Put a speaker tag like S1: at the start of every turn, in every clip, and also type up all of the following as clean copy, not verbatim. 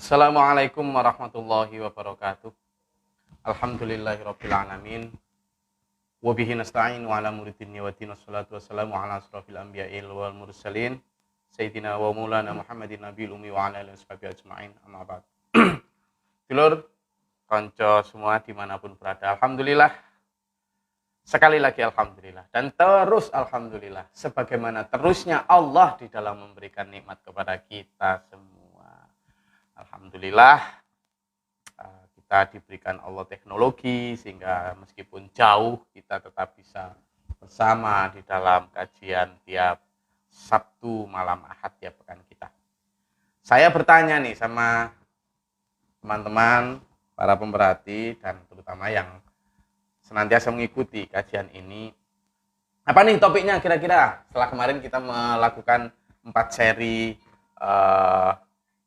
S1: Assalamualaikum warahmatullahi wabarakatuh. Alhamdulillahirabbil alamin. Wa bihi nasta'in wa ala muridin wa din wassalatu wassalamu ala asrofil anbiya'il wal mursalin sayyidina wa maulana Muhammadin nabiyil ummi wa ala alihi washabihi ajma'in. Amma ba'd. Dulur, kanca semua dimanapun berada, alhamdulillah. Sekali lagi alhamdulillah dan terus alhamdulillah sebagaimana terusnya Allah di dalam memberikan nikmat kepada kita semua. Alhamdulillah kita diberikan Allah teknologi sehingga meskipun jauh kita tetap bisa bersama di dalam kajian tiap Sabtu malam Ahad tiap pekan kita. Saya bertanya nih sama teman-teman para pemerhati dan terutama yang senantiasa mengikuti kajian ini. Apa nih topiknya kira-kira? Setelah kemarin kita melakukan 4 seri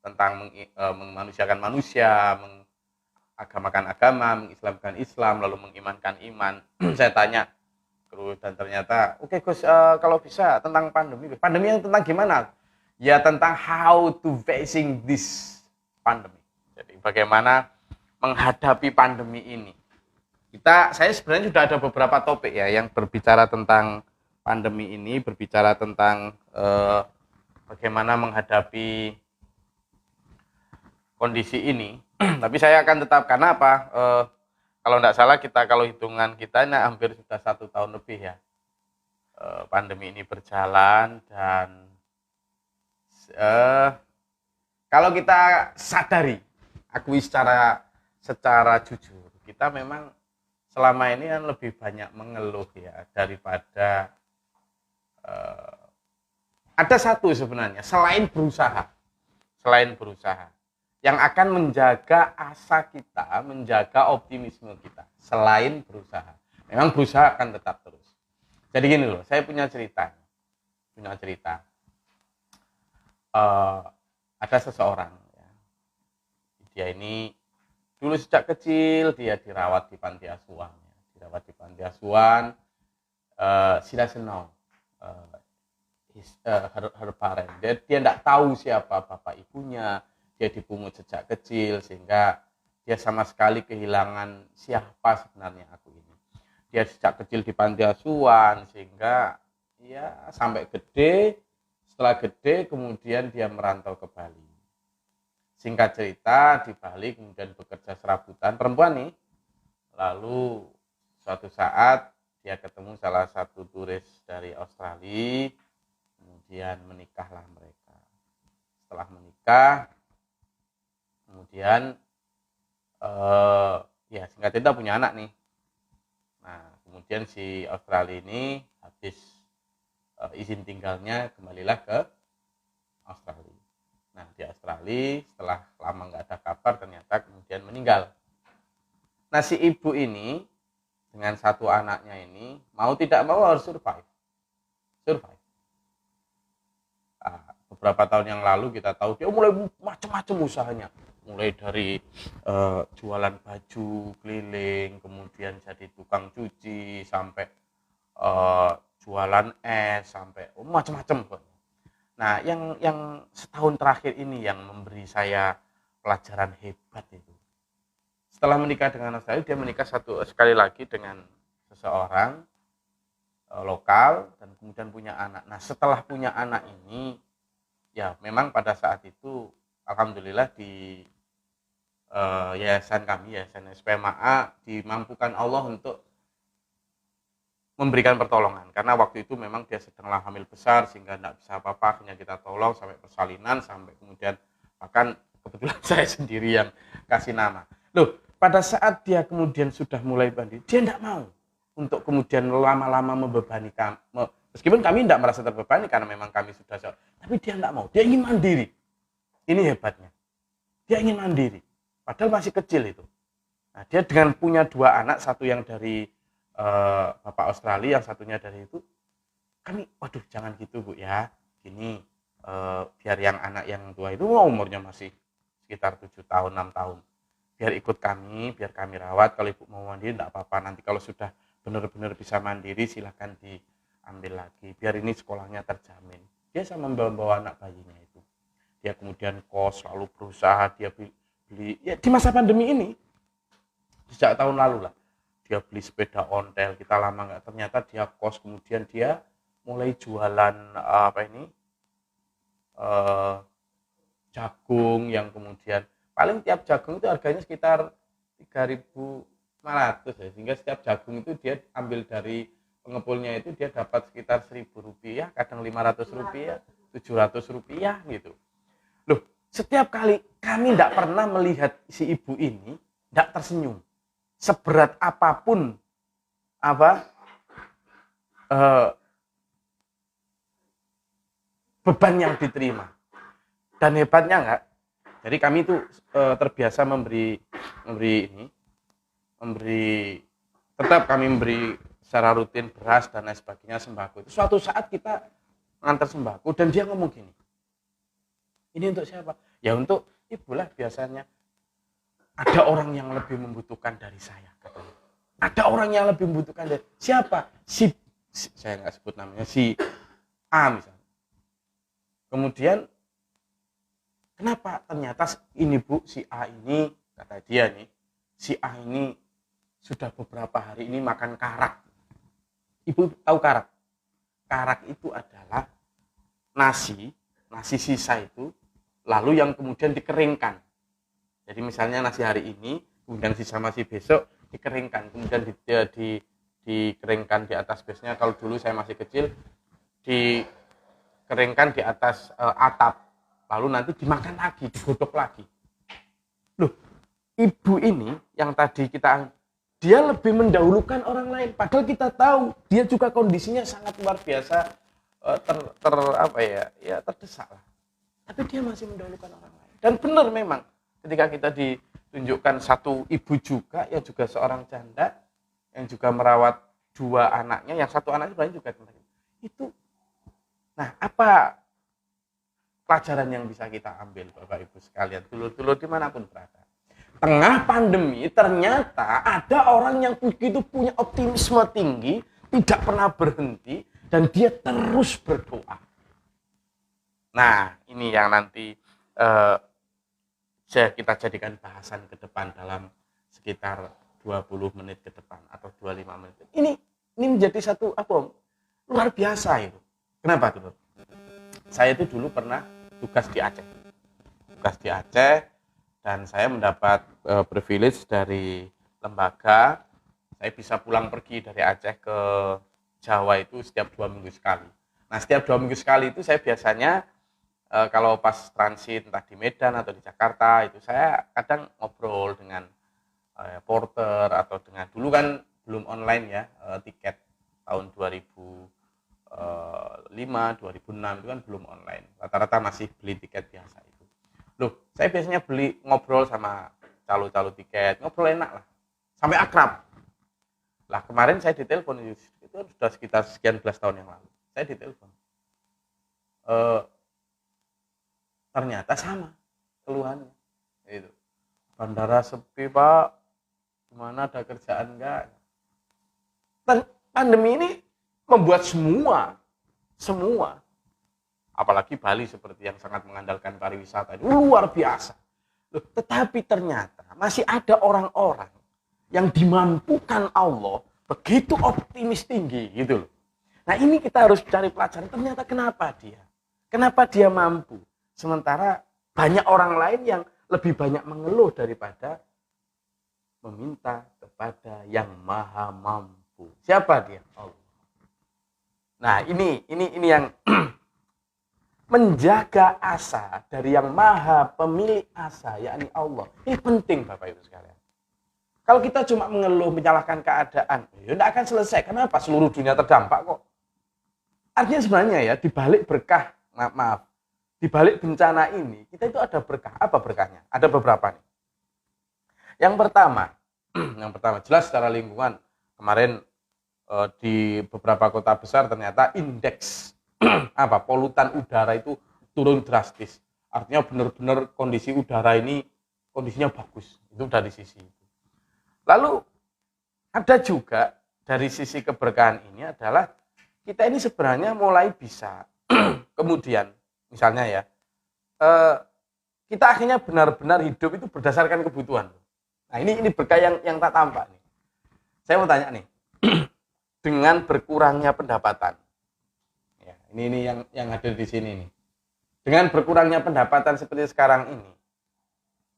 S1: tentang memanusiakan manusia, mengagamakan agama, mengislamkan Islam, lalu mengimankan iman. Saya tanya terus dan ternyata, oke Gus, kalau bisa tentang pandemi. Pandemi yang tentang gimana? Ya tentang how to facing this pandemi. Jadi bagaimana menghadapi pandemi ini. Saya sebenarnya sudah ada beberapa topik ya yang berbicara tentang pandemi ini, berbicara tentang bagaimana menghadapi kondisi ini. Tapi saya akan tetap, karena apa? Kalau tidak salah kalau hitungan kita ini hampir sudah 1 tahun lebih ya pandemi ini berjalan. Dan kalau kita sadari, akui secara jujur, kita memang selama ini kan lebih banyak mengeluh ya daripada ada satu sebenarnya selain berusaha yang akan menjaga asa kita, menjaga optimisme kita. Selain berusaha, memang berusaha akan tetap terus. Jadi gini loh, saya punya cerita. Ada seseorang, ya. Dia ini dulu sejak kecil dia dirawat di panti asuhan. She doesn't know her parent. Dia tidak tahu siapa bapak ibunya. Dia dipungut sejak kecil sehingga dia sama sekali kehilangan siapa sebenarnya aku ini. Dia sejak kecil di panti asuhan sehingga ya sampai gede. Setelah gede kemudian dia merantau ke Bali. Singkat cerita di Bali kemudian bekerja serabutan, perempuan nih. Lalu suatu saat dia ketemu salah satu turis dari Australia, kemudian menikahlah mereka. Setelah menikah kemudian ya singkat cerita punya anak nih. Nah kemudian si Australia ini habis izin tinggalnya kembalilah ke Australia. Nah di Australia setelah lama nggak ada kabar ternyata kemudian meninggal. Nah si ibu ini dengan satu anaknya ini mau tidak mau harus survive. Beberapa tahun yang lalu kita tahu dia mulai macam-macam usahanya, mulai dari jualan baju keliling, kemudian jadi tukang cuci, sampai jualan es, sampai macam-macam. Nah yang setahun terakhir ini yang memberi saya pelajaran hebat itu, setelah menikah dengan saya, dia menikah sekali lagi dengan seseorang lokal dan kemudian punya anak. Nah setelah punya anak ini ya memang pada saat itu alhamdulillah di yayasan kami, yayasan SPMA, dimampukan Allah untuk memberikan pertolongan karena waktu itu memang dia sedanglah hamil besar sehingga tidak bisa apa-apa, hanya kita tolong sampai persalinan, sampai kemudian bahkan kebetulan saya sendiri yang kasih nama. Loh, pada saat dia kemudian sudah mulai mandiri, dia tidak mau untuk kemudian lama-lama membebani kami. Meskipun kami tidak merasa terbebani karena memang kami sudah jauh, tapi dia tidak mau, dia ingin mandiri. Ini hebatnya, dia ingin mandiri, padahal masih kecil itu. Nah, dia dengan punya 2 anak, satu yang dari bapak Australia, yang satunya dari itu. Kami, waduh jangan gitu Bu ya, gini biar yang anak yang tua itu umurnya masih sekitar 7 tahun, 6 tahun. Biar ikut kami, biar kami rawat, kalau ibu mau mandiri tidak apa-apa, nanti kalau sudah benar-benar bisa mandiri silahkan diambil lagi, biar ini sekolahnya terjamin. Dia sama membawa anak bayinya itu. dia kemudian kos, lalu berusaha dia beli ya di masa pandemi ini, sejak tahun lalu lah, dia beli sepeda ontel, kita lama nggak, ternyata dia kos, kemudian dia mulai jualan jagung, yang kemudian paling tiap jagung itu harganya sekitar 3.500 ya, sehingga setiap jagung itu dia ambil dari pengepulnya itu dia dapat sekitar 1.000 rupiah, kadang 500 rupiah, 700 rupiah gitu. Loh, setiap kali kami tidak pernah melihat si ibu ini tidak tersenyum. Seberat apapun beban yang diterima. Dan hebatnya enggak, jadi kami itu terbiasa tetap kami memberi secara rutin beras dan lain sebagainya, sembako. Itu suatu saat kita ngantar sembako dan dia ngomong gini, ini untuk siapa? Ya untuk ibu lah, biasanya ada orang yang lebih membutuhkan dari saya, katanya. Ada orang yang lebih membutuhkan dari siapa? Saya nggak sebut namanya, si A misalnya. Kemudian kenapa? Ternyata ini bu, si A ini, kata dia nih, si A ini sudah beberapa hari ini makan karak. Ibu tahu karak? Karak itu adalah nasi sisa itu, lalu yang kemudian dikeringkan. Jadi misalnya nasi hari ini, kemudian sisa masih besok, dikeringkan, kemudian dikeringkan di atas, biasanya kalau dulu saya masih kecil, dikeringkan di atas atap, lalu nanti dimakan lagi, digodok lagi. Loh, ibu ini yang tadi dia lebih mendahulukan orang lain, padahal kita tahu dia juga kondisinya sangat luar biasa, terdesak lah. Tapi dia masih mendahulukan orang lain. Dan benar memang, ketika kita ditunjukkan satu ibu juga, yang juga seorang janda, yang juga merawat 2 anaknya, yang satu anaknya sebenarnya juga itu. Nah, apa pelajaran yang bisa kita ambil Bapak Ibu sekalian, dulur-dulur dimanapun berada? Tengah pandemi ternyata ada orang yang begitu punya optimisme tinggi, tidak pernah berhenti, dan dia terus berdoa. Nah, ini yang nanti kita jadikan bahasan ke depan dalam sekitar 20 menit ke depan atau 25 menit. Ini menjadi satu luar biasa itu. Kenapa tuh? Saya itu dulu pernah tugas di Aceh. Dan saya mendapat privilege dari lembaga, saya bisa pulang pergi dari Aceh ke Jawa itu setiap 2 minggu sekali. Nah, setiap 2 minggu sekali itu saya biasanya kalau pas transit entah di Medan atau di Jakarta, itu saya kadang ngobrol dengan porter, atau dengan, dulu kan belum online ya, tiket tahun 2005, 2006 itu kan belum online, rata-rata masih beli tiket biasa itu. Loh, saya biasanya ngobrol sama calo-calo tiket, ngobrol enak lah, sampai akrab. Lah kemarin saya ditelepon, itu sudah sekitar sekian belas tahun yang lalu, saya ditelepon. Ternyata sama keluhannya. Itu. Bandara sepi Pak, gimana, ada kerjaan enggak? Pandemi ini membuat semua, apalagi Bali seperti yang sangat mengandalkan pariwisata, itu luar biasa. Loh, tetapi ternyata masih ada orang-orang yang dimampukan Allah begitu optimis tinggi gitu loh. Nah, ini kita harus cari pelajaran, ternyata kenapa dia mampu, sementara banyak orang lain yang lebih banyak mengeluh daripada meminta kepada yang maha mampu. Siapa dia? Allah. Nah, ini yang menjaga asa dari yang maha pemilik asa, yakni Allah. Ini penting Bapak Ibu sekalian. Kalau kita cuma mengeluh, menyalahkan keadaan, ya tidak akan selesai. Kenapa? Seluruh dunia terdampak kok. Artinya sebenarnya ya, di balik berkah, di balik bencana ini, kita itu ada berkah. Apa berkahnya? Ada beberapa nih. Yang pertama jelas secara lingkungan, kemarin di beberapa kota besar ternyata indeks polutan udara itu turun drastis. Artinya benar-benar kondisi udara ini kondisinya bagus. Itu dari sisi itu. Lalu ada juga dari sisi keberkahan ini adalah kita ini sebenarnya mulai bisa kemudian misalnya ya, kita akhirnya benar-benar hidup itu berdasarkan kebutuhan. Nah ini berkah yang tak tampak nih. Saya mau tanya nih, dengan berkurangnya pendapatan, ya, ini yang hadir di sini nih. Dengan berkurangnya pendapatan seperti sekarang ini,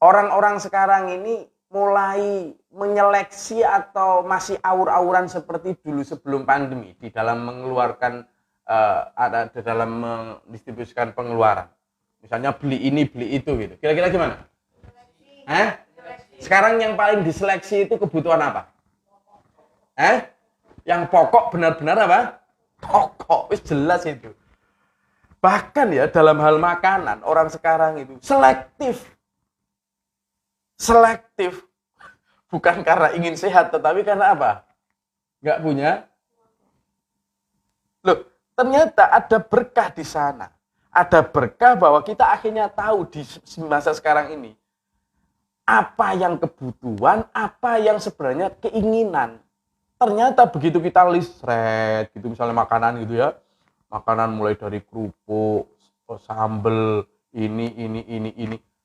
S1: orang-orang sekarang ini mulai menyeleksi atau masih aur-auran seperti dulu sebelum pandemi di dalam mengeluarkan ada di dalam mendistribusikan pengeluaran. Misalnya beli ini, beli itu gitu. Kira-kira gimana? Sekarang yang paling diseleksi itu kebutuhan apa? Yang pokok benar-benar apa? Pokok, wis jelas itu. Bahkan ya dalam hal makanan orang sekarang itu selektif bukan karena ingin sehat tetapi karena apa? Nggak punya. Loh, ternyata ada berkah di sana. Ada berkah bahwa kita akhirnya tahu di masa sekarang ini apa yang kebutuhan, apa yang sebenarnya keinginan. Ternyata begitu kita listret gitu misalnya makanan gitu ya. Makanan mulai dari kerupuk, sambel, ini.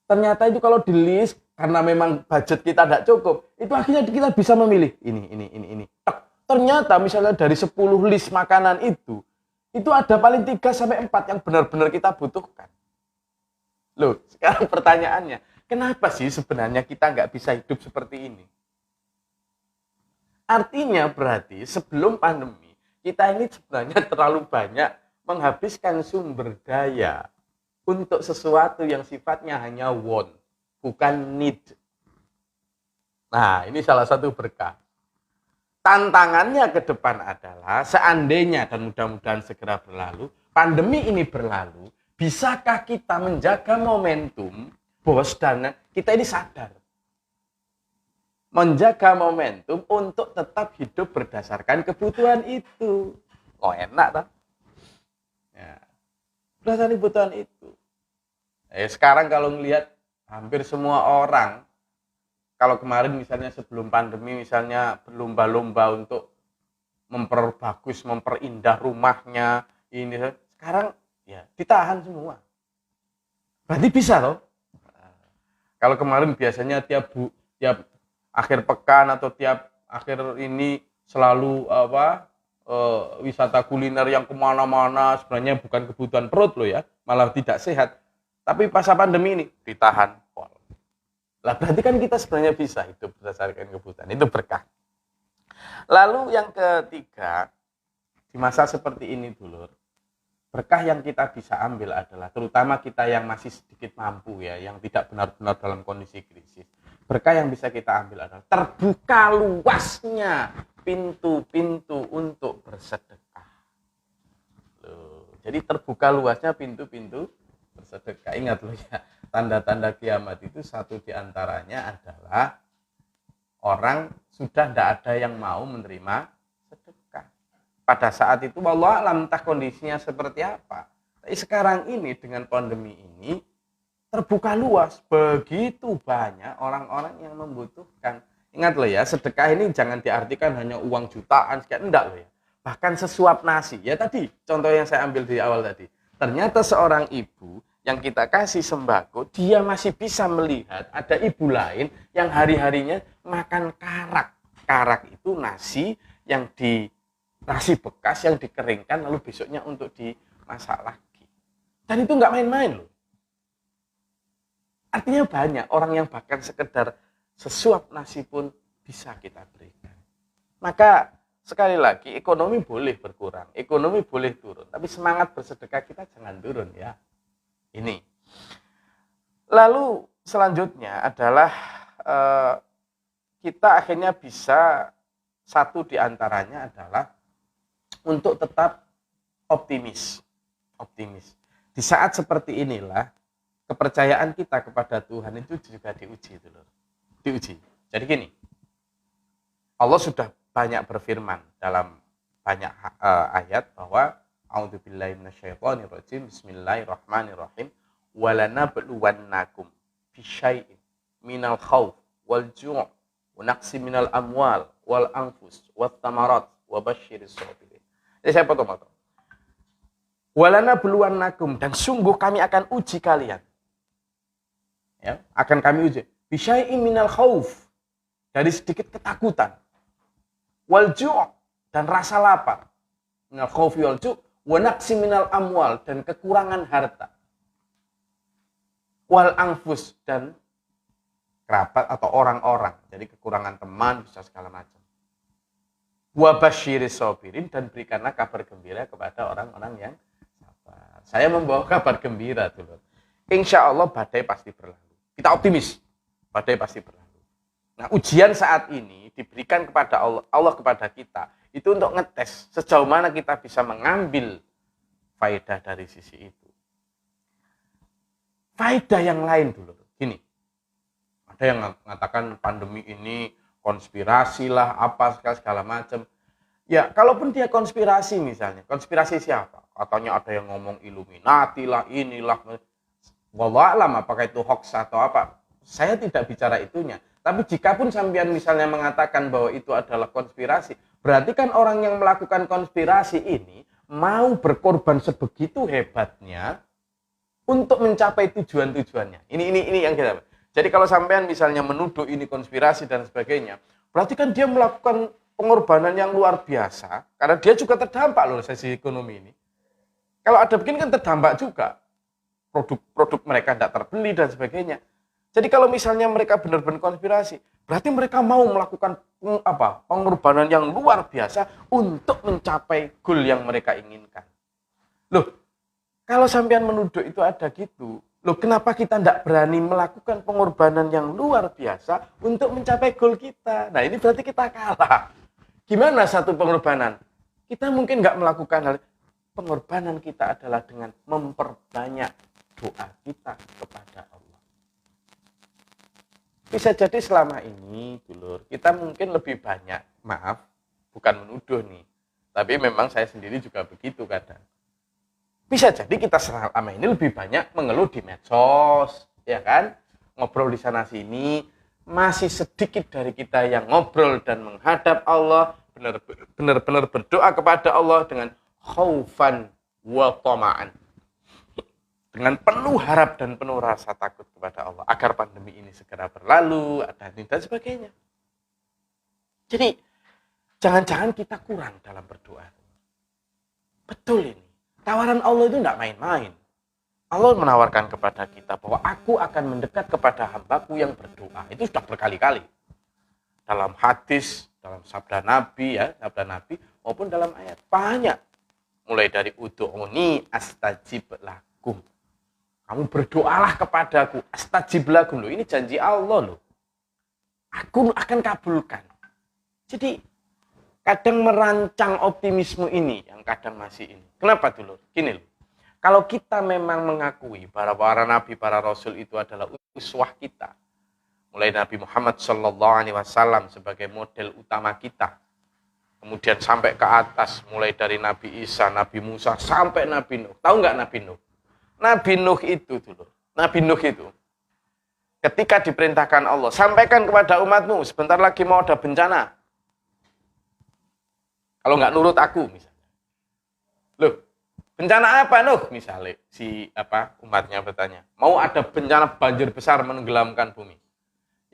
S1: Ternyata itu kalau di list karena memang budget kita tidak cukup, itu akhirnya kita bisa memilih ini. Ternyata misalnya dari 10 list makanan itu ada paling 3 sampai 4 yang benar-benar kita butuhkan. Loh, sekarang pertanyaannya, kenapa sih sebenarnya kita nggak bisa hidup seperti ini? Artinya berarti sebelum pandemi, kita ini sebenarnya terlalu banyak menghabiskan sumber daya untuk sesuatu yang sifatnya hanya want, bukan need. Nah, ini salah satu berkah. Tantangannya ke depan adalah seandainya dan mudah-mudahan segera berlalu, pandemi ini berlalu, bisakah kita menjaga momentum, bos, dan kita ini sadar. Menjaga momentum untuk tetap hidup berdasarkan kebutuhan itu. Oh enak tak? Ya. Berdasarkan kebutuhan itu. Sekarang kalau melihat hampir semua orang, kalau kemarin misalnya sebelum pandemi misalnya berlomba-lomba untuk memperbagus, memperindah rumahnya, ini sekarang ya ditahan semua. Berarti bisa toh? Kalau kemarin biasanya tiap akhir pekan atau tiap akhir ini selalu wisata kuliner yang kemana-mana, sebenarnya bukan kebutuhan perut loh ya, malah tidak sehat. Tapi masa pandemi ini ditahan. Lah berarti kan kita sebenarnya bisa hidup berdasarkan kebutuhan, itu berkah. Lalu yang ketiga, di masa seperti ini dulur, berkah yang kita bisa ambil adalah terutama kita yang masih sedikit mampu ya, yang tidak benar-benar dalam kondisi krisis. Berkah yang bisa kita ambil adalah terbuka luasnya pintu-pintu untuk bersedekah. Loh, jadi terbuka luasnya pintu-pintu bersedekah. Ingat loh ya, tanda-tanda kiamat itu satu diantaranya adalah orang sudah tidak ada yang mau menerima sedekah. Pada saat itu wallahu alam entah kondisinya seperti apa. Tapi sekarang ini dengan pandemi ini terbuka luas, begitu banyak orang-orang yang membutuhkan. Ingat loh ya, sedekah ini jangan diartikan hanya uang jutaan, sekian, enggak loh ya. Bahkan sesuap nasi. Ya tadi, contoh yang saya ambil di awal tadi. Ternyata seorang ibu yang kita kasih sembako, dia masih bisa melihat ada ibu lain yang hari-harinya makan karak. Karak itu nasi yang nasi bekas yang dikeringkan lalu besoknya untuk dimasak lagi. Dan itu enggak main-main loh. Artinya banyak orang yang bahkan sekedar sesuap nasi pun bisa kita berikan. Maka sekali lagi ekonomi boleh berkurang, ekonomi boleh turun, tapi semangat bersedekah kita jangan turun ya. Ini. Lalu selanjutnya adalah kita akhirnya bisa, satu diantaranya adalah untuk tetap optimis. Di saat seperti inilah kepercayaan kita kepada Tuhan itu juga diuji. Jadi gini, Allah sudah banyak berfirman dalam banyak ayat bahwa a'udzubillahi minasyaitonirrajim, bismillahirrahmanirrahim, walanabluwannakum bisyai'in minal khauf wal ju' wa naqsi minal amwal wal anfus wat thamarat wa basyiris sabirin. Jadi saya potong-potong. Walanabluwannakum, dan sungguh kami akan uji kalian. Ya, akan kami uji. Bisyai'in minal khauf, dari sedikit ketakutan. Wal ju' dan rasa lapar. Minal khaufi wal ju' wa naqsi minal amwal dan kekurangan harta. Wal anfus dan kerabat atau orang-orang. Jadi kekurangan teman bisa segala macam. Wa basyiris sabirin dan berikanlah kabar gembira kepada orang-orang yang sabar. Saya membawa kabar gembira dulu. Insya Allah badai pasti berlalu. Kita optimis, badai pasti berlalu. Nah, ujian saat ini diberikan kepada Allah kepada kita itu untuk ngetes sejauh mana kita bisa mengambil faedah dari sisi itu. Faedah yang lain dulu, gini. Ada yang mengatakan pandemi ini konspirasi lah, apa segala macam. Ya, kalaupun dia konspirasi misalnya, konspirasi siapa? Katanya ada yang ngomong Illuminati lah, inilah. Wallahu a'lam apakah itu hoax atau apa. Saya tidak bicara itunya. Tapi jika pun sampean misalnya mengatakan bahwa itu adalah konspirasi, berarti kan orang yang melakukan konspirasi ini mau berkorban sebegitu hebatnya untuk mencapai tujuan-tujuannya. Ini yang kita. Jadi kalau sampean misalnya menuduh ini konspirasi dan sebagainya, berarti kan dia melakukan pengorbanan yang luar biasa, karena dia juga terdampak loh sisi ekonomi ini. Kalau ada begini kan terdampak juga. Produk mereka tidak terbeli dan sebagainya. Jadi kalau misalnya mereka benar-benar konspirasi, berarti mereka mau melakukan pengorbanan yang luar biasa untuk mencapai goal yang mereka inginkan. Loh, kalau sampean menuduh itu ada gitu, loh kenapa kita tidak berani melakukan pengorbanan yang luar biasa untuk mencapai goal kita? Nah ini berarti kita kalah. Gimana satu pengorbanan? Kita mungkin nggak melakukan hal. Pengorbanan kita adalah dengan memperbanyak doa kita kepada Allah. Bisa jadi selama ini, dulur, kita mungkin lebih banyak, maaf, bukan menuduh nih, tapi memang saya sendiri juga begitu kadang. Bisa jadi kita selama ini lebih banyak mengeluh di medsos, ya kan? Ngobrol di sana sini, masih sedikit dari kita yang ngobrol dan menghadap Allah, benar-benar berdoa kepada Allah dengan khaufan wa tama'an. Dengan penuh harap dan penuh rasa takut kepada Allah agar pandemi ini segera berlalu dan sebagainya. Jadi jangan-jangan kita kurang dalam berdoa. Betul ini. Tawaran Allah itu tidak main-main. Allah menawarkan kepada kita bahwa aku akan mendekat kepada hambaku yang berdoa. Itu sudah berkali-kali. Dalam hadis, dalam sabda Nabi maupun dalam ayat. Banyak. Mulai dari ud'uni astajib lakum. Kamu berdoalah kepadaku, astajib lakum. Loh, ini janji Allah loh. Aku akan kabulkan. Jadi kadang merancang optimisme ini yang kadang masih ini. Kenapa dulu? Gini loh. Kalau kita memang mengakui para nabi, para rasul itu adalah uswah kita. Mulai Nabi Muhammad SAW sebagai model utama kita. Kemudian sampai ke atas, mulai dari Nabi Isa, Nabi Musa, sampai Nabi Nuh. Tahu nggak Nabi Nuh? Nabi Nuh itu dulu. Nabi Nuh itu. Ketika diperintahkan Allah, sampaikan kepada umatmu, sebentar lagi mau ada bencana. Kalau nggak nurut aku, misalnya. Loh, bencana apa Nuh? Misalnya, umatnya bertanya. Mau ada bencana banjir besar menenggelamkan bumi.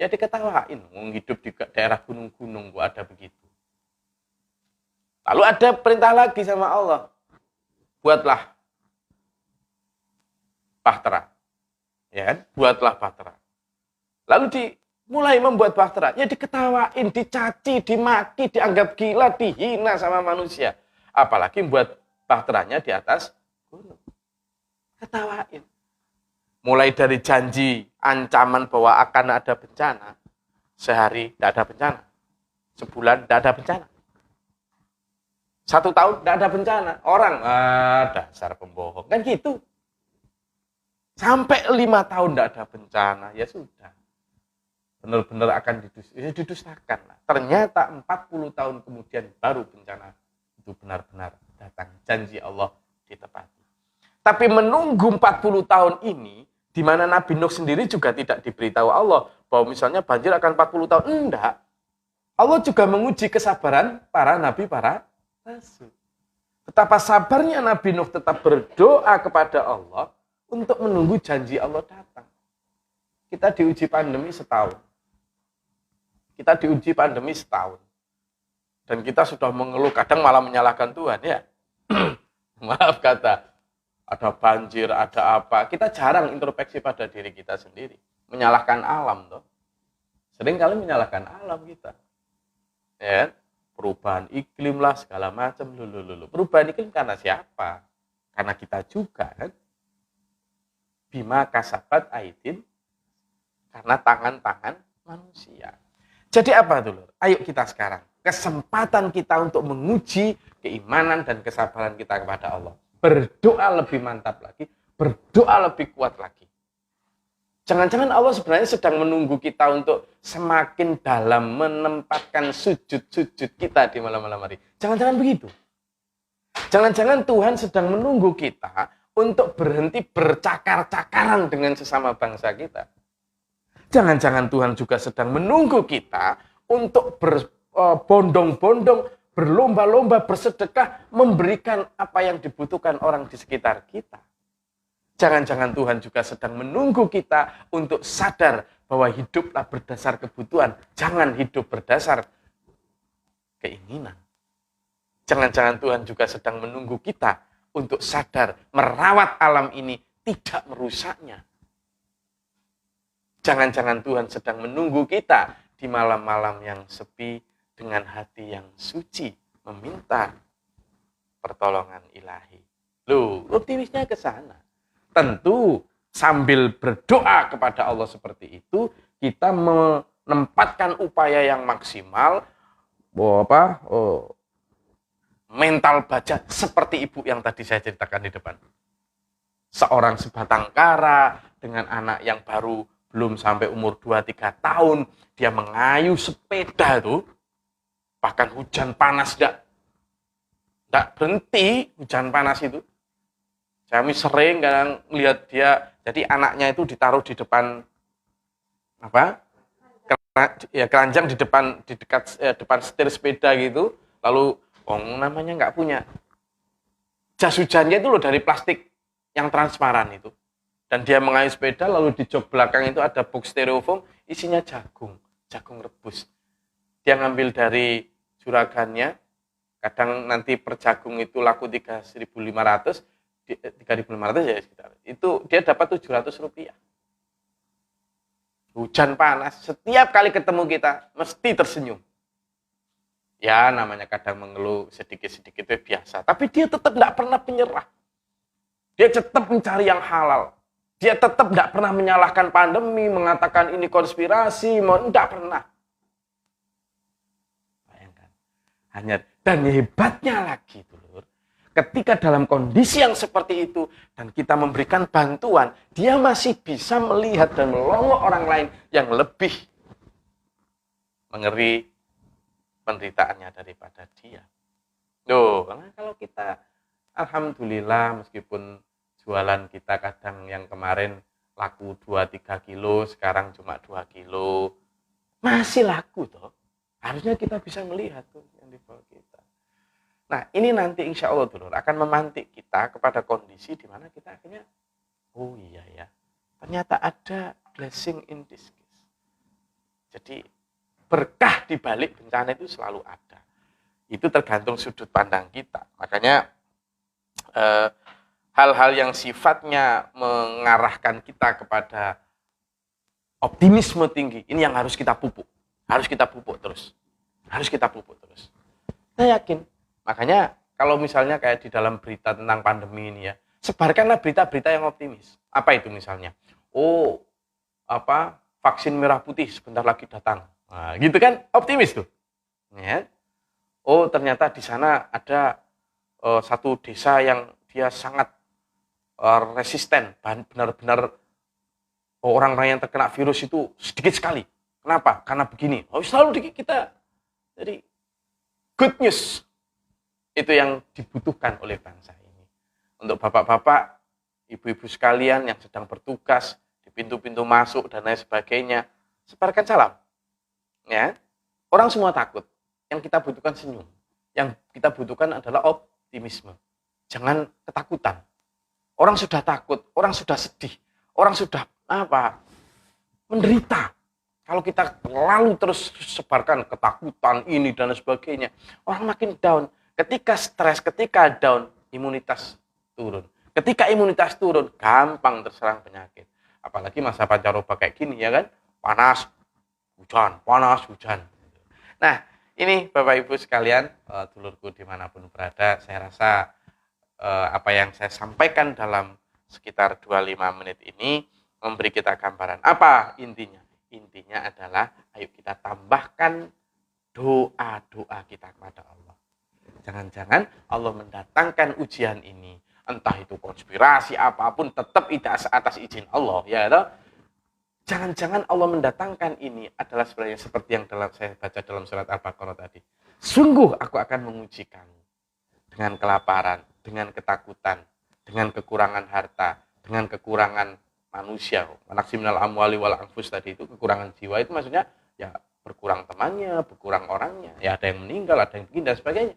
S1: Ya diketawain, mau hidup di daerah gunung-gunung, gua ada begitu. Lalu ada perintah lagi sama Allah. Buatlah bahtera. Ya kan? Buatlah bahtera. Lalu mulai membuat bahtera. Ya diketawain, dicaci, dimaki, dianggap gila, dihina sama manusia. Apalagi buat bahteranya di atas gunung. Ketawain. Mulai dari janji, ancaman bahwa akan ada bencana. Sehari tidak ada bencana. Sebulan tidak ada bencana. 1 tahun tidak ada bencana. Orang, dasar pembohong. Kan gitu. Sampai 5 tahun tidak ada bencana. Ya sudah. Benar-benar akan didustakan. Ternyata 40 tahun kemudian baru bencana itu benar-benar datang. Janji Allah ditepati. Tapi menunggu 40 tahun ini, di mana Nabi Nuh sendiri juga tidak diberitahu Allah bahwa misalnya banjir akan 40 tahun. Enggak. Allah juga menguji kesabaran para nabi, para rasul. Betapa sabarnya Nabi Nuh tetap berdoa kepada Allah untuk menunggu janji Allah datang. Kita diuji pandemi setahun. Kita diuji pandemi setahun. Dan kita sudah mengeluh, kadang malah menyalahkan Tuhan ya. Maaf kata, ada banjir, ada apa. Kita jarang introspeksi pada diri kita sendiri. Menyalahkan alam toh. Sering kali menyalahkan alam kita. Ya, perubahan iklim lah segala macam. Perubahan iklim karena siapa? Karena kita juga kan. Bima kasabat aidin, karena tangan-tangan manusia. Jadi apa dulu? Ayo kita sekarang. Kesempatan kita untuk menguji keimanan dan kesabaran kita kepada Allah. Berdoa lebih mantap lagi. Berdoa lebih kuat lagi. Jangan-jangan Allah sebenarnya sedang menunggu kita untuk semakin dalam menempatkan sujud-sujud kita di malam-malam hari. Jangan-jangan begitu. Jangan-jangan Tuhan sedang menunggu kita untuk berhenti bercakar-cakaran dengan sesama bangsa kita. Jangan-jangan Tuhan juga sedang menunggu kita untuk berbondong-bondong, berlomba-lomba, bersedekah, memberikan apa yang dibutuhkan orang di sekitar kita. Jangan-jangan Tuhan juga sedang menunggu kita untuk sadar bahwa hiduplah berdasar kebutuhan, jangan hidup berdasar keinginan. Jangan-jangan Tuhan juga sedang menunggu kita untuk sadar merawat alam ini, tidak merusaknya. Jangan-jangan Tuhan sedang menunggu kita di malam-malam yang sepi dengan hati yang suci, meminta pertolongan ilahi. Loh, optimisnya ke sana. Tentu sambil berdoa kepada Allah seperti itu, kita menempatkan upaya yang maksimal, mental baja seperti ibu yang tadi saya ceritakan di depan. Seorang sebatang kara dengan anak yang baru belum sampai umur 2-3 tahun, dia mengayuh sepeda itu, bahkan hujan panas tidak berhenti, hujan panas itu. Kami sering kadang melihat dia, jadi anaknya itu ditaruh di depan keranjang di dekat depan setir sepeda gitu, lalu namanya nggak punya jas hujannya itu loh dari plastik yang transparan itu. Dan dia mengayuh sepeda, lalu di jok belakang itu ada box styrofoam, isinya jagung rebus. Dia ngambil dari juragannya, kadang nanti per jagung itu laku 3.500 ya sekitar. Itu dia dapat 700 rupiah. Hujan panas, setiap kali ketemu kita, mesti tersenyum. Ya namanya kadang mengeluh sedikit-sedikit itu biasa, tapi dia tetap tidak pernah menyerah. Dia tetap mencari yang halal. Dia tetap tidak pernah menyalahkan pandemi, mengatakan ini konspirasi, tidak pernah. Bayangkan. Dan hebatnya lagi, dulur, ketika dalam kondisi yang seperti itu, dan kita memberikan bantuan, dia masih bisa melihat dan melongok orang lain yang lebih mengeri penderitaannya daripada dia. Loh, karena kalau kita, alhamdulillah, meskipun jualan kita kadang yang kemarin laku 2-3 kilo, sekarang cuma 2 kilo. Masih laku toh. Harusnya kita bisa melihat tuh yang di bawah kita. Nah, ini nanti insya Allah dulu akan memantik kita kepada kondisi di mana kita akhirnya, oh iya ya, ternyata ada blessing in disguise. Jadi berkah di balik bencana itu selalu ada. Itu tergantung sudut pandang kita. Makanya hal-hal yang sifatnya mengarahkan kita kepada optimisme tinggi, ini yang harus kita pupuk. Harus kita pupuk terus. Saya yakin. Makanya kalau misalnya kayak di dalam berita tentang pandemi ini ya, sebarkanlah berita-berita yang optimis. Apa itu misalnya? Vaksin merah putih sebentar lagi datang. Nah, gitu kan, optimis tuh. Ya. Ternyata di sana ada satu desa yang dia sangat resisten, benar-benar orang-orang yang terkena virus itu sedikit sekali. Kenapa? Karena begini. Selalu kita jadi good news. Itu yang dibutuhkan oleh bangsa ini. Untuk bapak-bapak, ibu-ibu sekalian yang sedang bertugas di pintu-pintu masuk dan lain sebagainya, sebarkan salam. Ya. Orang semua takut. Yang kita butuhkan senyum. Yang kita butuhkan adalah optimisme. Jangan ketakutan. Orang sudah takut, orang sudah sedih, orang sudah menderita. Kalau kita lalu terus sebarkan ketakutan ini dan sebagainya, orang makin down. Ketika stres, ketika down, imunitas turun. Ketika imunitas turun, gampang terserang penyakit. Apalagi masa pancaroba kayak gini ya kan, panas, hujan. Nah, ini Bapak Ibu sekalian, dulurku dimanapun berada, saya rasa apa yang saya sampaikan dalam sekitar 25 menit ini memberi kita gambaran. Apa intinya? Intinya adalah ayo kita tambahkan doa-doa kita kepada Allah. Jangan-jangan Allah mendatangkan ujian ini, entah itu konspirasi apapun, tetap tidak atas izin Allah, ya toh? Jangan-jangan Allah mendatangkan ini adalah sebenarnya seperti yang saya baca dalam surat Al-Baqarah tadi. Sungguh aku akan menguji kamu dengan kelaparan, dengan ketakutan, dengan kekurangan harta, dengan kekurangan manusia. Manaksi minal amwali wal anfus tadi itu kekurangan jiwa, itu maksudnya ya berkurang temannya, berkurang orangnya, ya ada yang meninggal, ada yang begini dan sebagainya.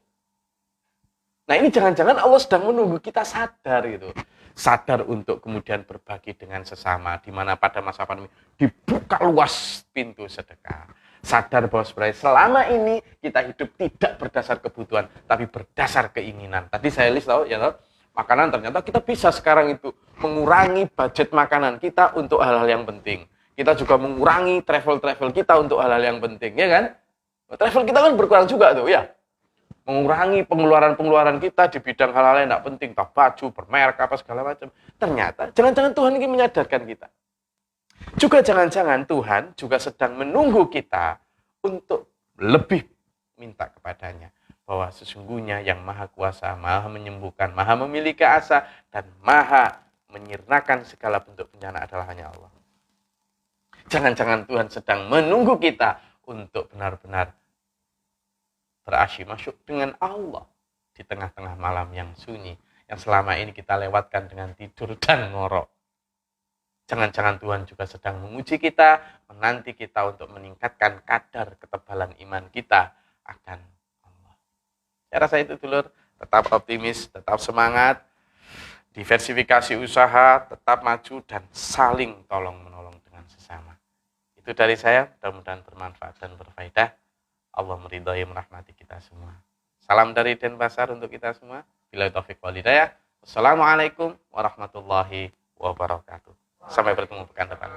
S1: Nah ini jangan-jangan Allah sedang menunggu kita sadar gitu. Sadar untuk kemudian berbagi dengan sesama, di mana pada masa pandemi dibuka luas pintu sedekah. Sadar bahwa sebenarnya selama ini kita hidup tidak berdasar kebutuhan, tapi berdasar keinginan. Tadi saya list tahu ya, makanan ternyata kita bisa sekarang itu mengurangi budget makanan kita untuk hal-hal yang penting. Kita juga mengurangi travel kita untuk hal-hal yang penting, ya kan? Travel kita kan berkurang juga tuh, ya. Mengurangi pengeluaran kita di bidang hal-hal yang tidak penting, tak baju, bermerek, apa segala macam. Ternyata, jangan-jangan Tuhan ini menyadarkan kita. Juga jangan-jangan Tuhan juga sedang menunggu kita untuk lebih minta kepadanya. Bahwa sesungguhnya yang maha kuasa, maha menyembuhkan, maha memiliki asa, dan maha menyirnakan segala bentuk bencana adalah hanya Allah. Jangan-jangan Tuhan sedang menunggu kita untuk benar-benar berasyik dengan Allah di tengah-tengah malam yang sunyi, yang selama ini kita lewatkan dengan tidur dan ngorok. Jangan-jangan Tuhan juga sedang menguji kita, menanti kita untuk meningkatkan kadar ketebalan iman kita akan Allah. Saya rasa itu dulur, tetap optimis, tetap semangat, diversifikasi usaha, tetap maju dan saling tolong-menolong dengan sesama. Itu dari saya, mudah-mudahan bermanfaat dan berfaedah. Allah meridhai merahmati kita semua. Salam dari Denpasar untuk kita semua. Billahi taufiq wal hidayah. Wassalamualaikum warahmatullahi wabarakatuh. Sampai bertemu pekan depan.